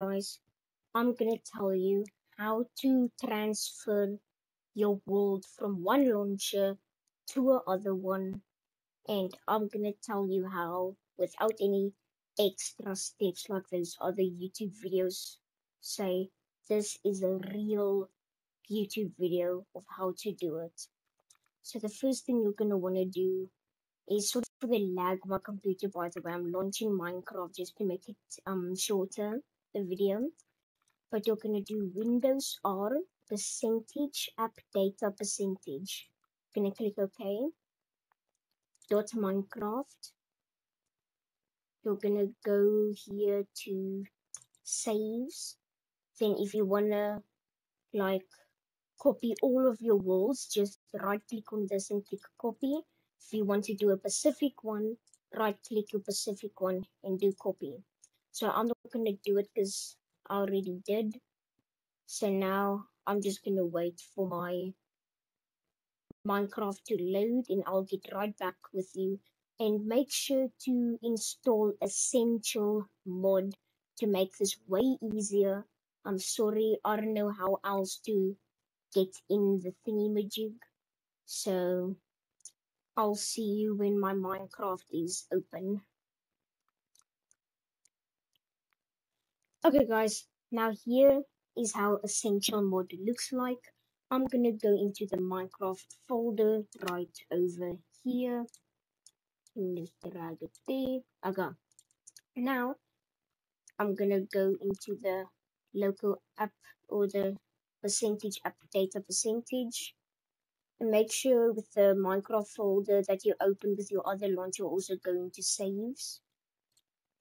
guys, I'm gonna tell you how to transfer your world from one launcher to a other one, and I'm gonna tell you how without any extra steps like those other YouTube videos say. This is a real YouTube video of how to do it. So the first thing you're gonna wanna do is sort of the lag on my computer. By the way, I'm launching Minecraft just to make it shorter, the video. But you're gonna do Windows R percentage app data percentage. Gonna click OK. Dot Minecraft. You're gonna go here to saves. Then if you wanna like copy all of your worlds, just right click on this and click copy. If you want to do a Pacific one, right click your Pacific one and do copy. So I'm not gonna do it because I already did. So now I'm just gonna wait for my Minecraft to load and I'll get right back with you. And make sure to install Essential Mod to make this way easier. I'm sorry, I don't know how else to get in the thingy-majig. So I'll see you when my Minecraft is open. Okay guys, now here is how Essential Mod looks like. I'm gonna go into the Minecraft folder right over here. Let's drag it there. Okay. Now I'm gonna go into the local app or the percentage app data percentage. And make sure with the Minecraft folder that you open with your other launcher also going to saves.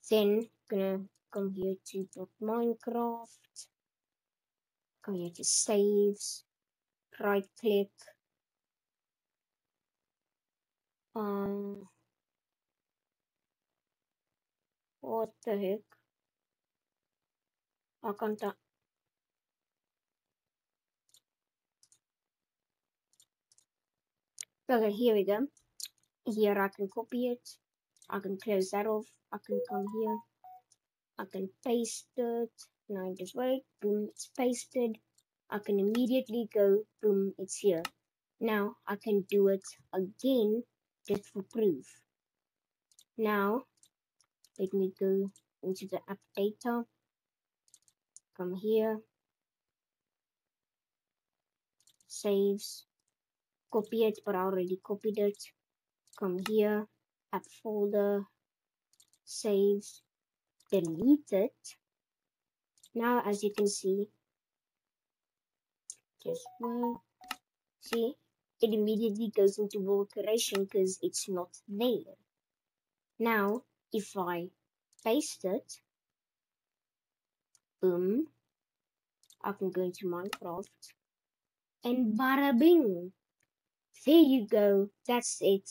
Then gonna come here to Minecraft. Come here to saves. Right click. What the heck? I can't. Okay, here we go. Here I can copy it. I can close that off. I can come here. I can paste it. Now just wait. Boom, it's pasted. I can immediately go. Boom, it's here. Now I can do it again just for proof. Now let me go into the app data. Come here. Saves. Copy it, but I already copied it. Come here. App folder. Saves. Delete it. Now as you can see, just one. See, it immediately goes into world creation because it's not there. Now, if I paste it, boom, I can go into Minecraft and bada bing, there you go. That's it.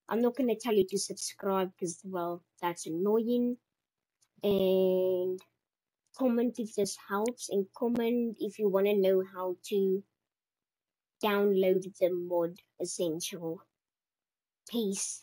I'm not going to tell you to subscribe because, well, that's annoying. And comment if this helps, and comment if you want to know how to download the mod Essential. Peace.